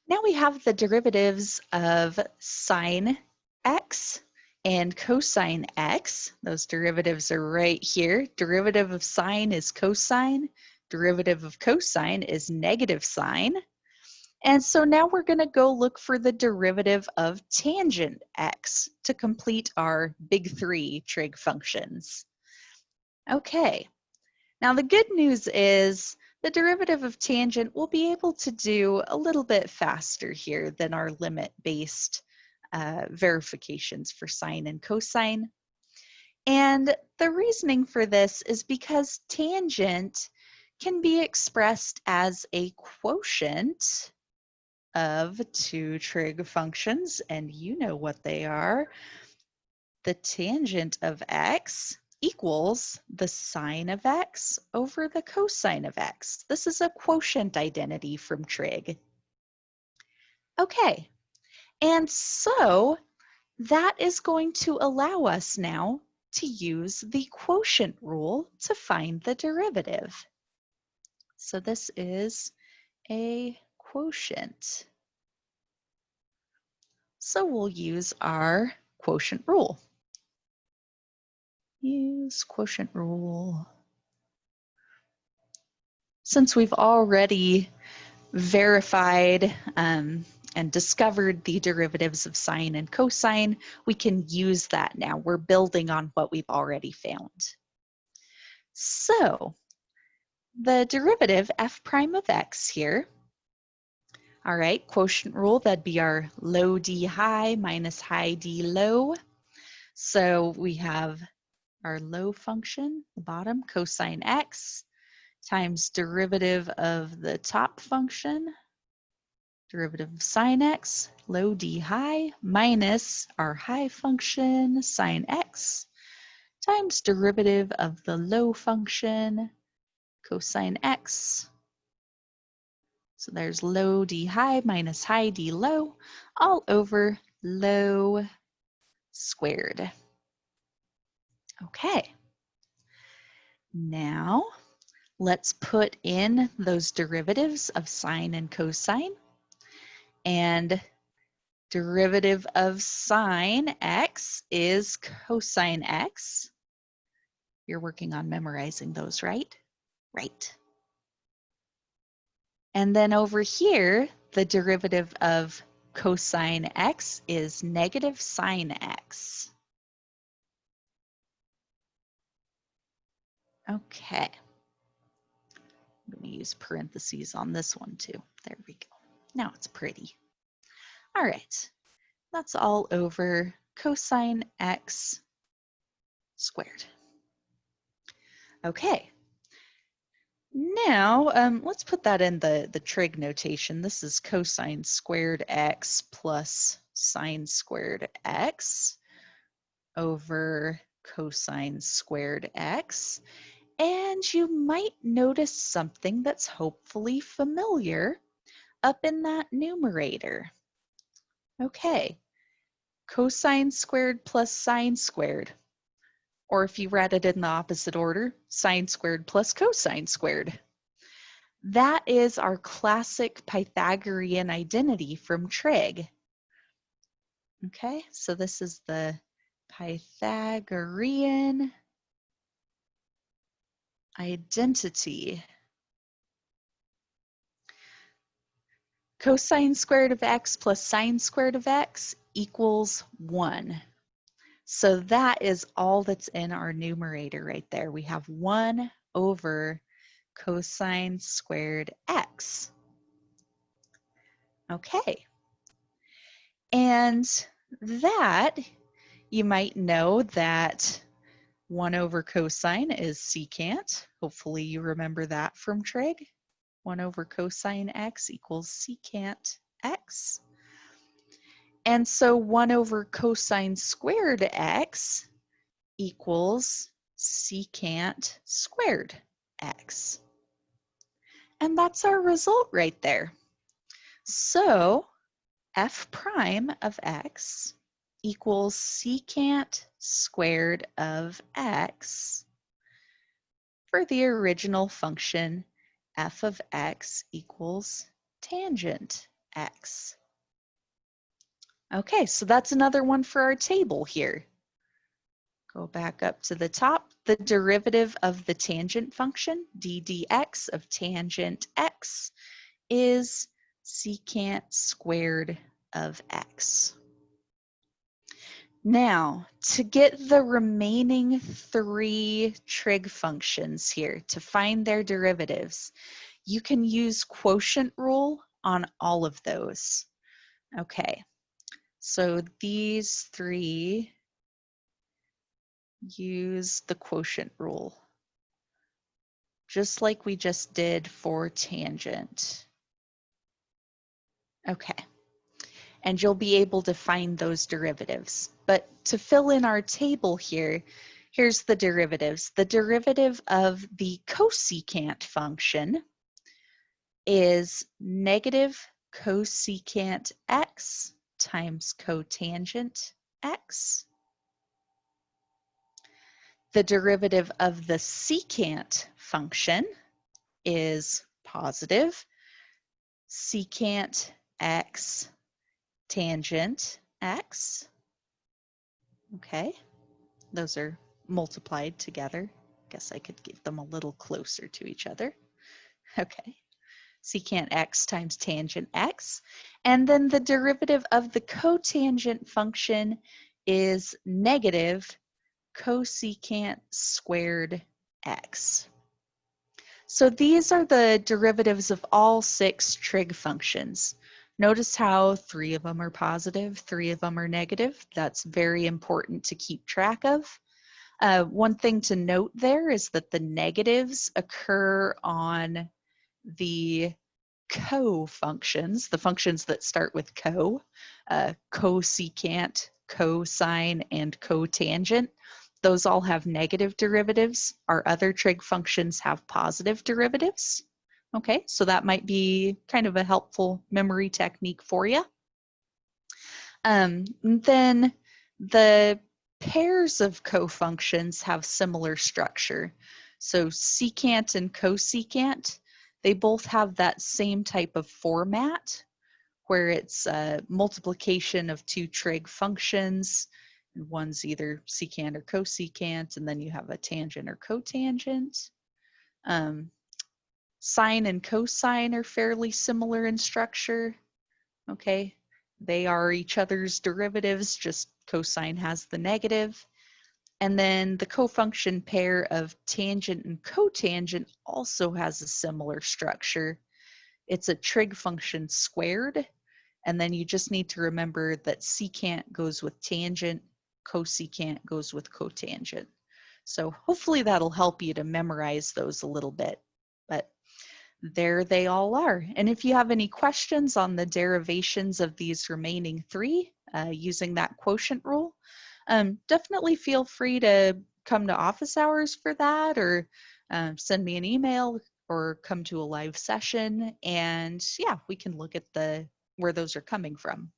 Now we have the derivatives of sine x and cosine x. Those derivatives are right here. Derivative of sine is cosine. Derivative of cosine is negative sine. And so now we're going to go look for the derivative of tangent x to complete our big three trig functions. Okay, now the good news is the derivative of tangent we'll be able to do a little bit faster here than our limit-based verifications for sine and cosine. And the reasoning for this is because tangent can be expressed as a quotient of two trig functions, and you know what they are. The tangent of x equals the sine of x over the cosine of x. This is a quotient identity from trig. Okay, and so that is going to allow us now to use the quotient rule to find the derivative. So this is a quotient. So we'll use our quotient rule. Use quotient rule. Since we've already verified and discovered the derivatives of sine and cosine, we can use that now. We're building on what we've already found. So the derivative f prime of x here, all right, quotient rule, that'd be our low d high minus high d low. So we have our low function, the bottom, cosine x, times derivative of the top function, derivative of sine x, low d high, minus our high function, sine x, times derivative of the low function, cosine x. So there's low d high minus high d low, all over low squared. Okay. Now let's put in those derivatives of sine and cosine. And derivative of sine x is cosine x. You're working on memorizing those, right? Right. And then over here, the derivative of cosine x is negative sine x. Okay. I'm going to use parentheses on this one too. There we go. Now it's pretty. All right. That's all over cosine x squared. Okay. Now, let's put that in the trig notation. This is cosine squared x plus sine squared x over cosine squared x. And you might notice something that's hopefully familiar up in that numerator. Okay, cosine squared plus sine squared. Or if you read it in the opposite order, sine squared plus cosine squared. That is our classic Pythagorean identity from trig. Okay, so this is the Pythagorean identity. Cosine squared of x plus sine squared of x equals 1. So that is all that's in our numerator right there. We have 1 over cosine squared x. Okay. And that, you might know that 1 over cosine is secant. Hopefully you remember that from trig. 1 over cosine x equals secant x. And so 1 over cosine squared x equals secant squared x. And that's our result right there. So f prime of x equals secant squared of x for the original function f of x equals tangent x. Okay, so that's another one for our table here. Go back up to the top. The derivative of the tangent function, d dx of tangent x, is secant squared of x. Now, to get the remaining three trig functions here, to find their derivatives, you can use quotient rule on all of those. Okay, so these three use the quotient rule, just like we just did for tangent. Okay, and you'll be able to find those derivatives. But to fill in our table here, here's the derivatives. The derivative of the cosecant function is negative cosecant x times cotangent x. The derivative of the secant function is positive secant x tangent x. Okay, those are multiplied together. Guess I could get them a little closer to each other. Okay, secant x times tangent x. And then the derivative of the cotangent function is negative cosecant squared x. So these are the derivatives of all 6 trig functions. Notice how 3 of them are positive, 3 of them are negative. That's very important to keep track of. One thing to note there is that the negatives occur on the co-functions, the functions that start with cosecant, cosine, and cotangent. Those all have negative derivatives. Our other trig functions have positive derivatives. Okay, so that might be kind of a helpful memory technique for you. Then the pairs of cofunctions have similar structure. So secant and cosecant, they both have that same type of format where it's a multiplication of 2 trig functions. And one's either secant or cosecant, and then you have a tangent or cotangent. Sine and cosine are fairly similar in structure. Okay, they are each other's derivatives, just cosine has the negative. And then the cofunction pair of tangent and cotangent also has a similar structure. It's a trig function squared, and then you just need to remember that secant goes with tangent, cosecant goes with cotangent. So hopefully that'll help you to memorize those a little bit. But there they all are. And if you have any questions on the derivations of these remaining 3 using that quotient rule, definitely feel free to come to office hours for that, or send me an email, or come to a live session, and yeah, we can look at where those are coming from.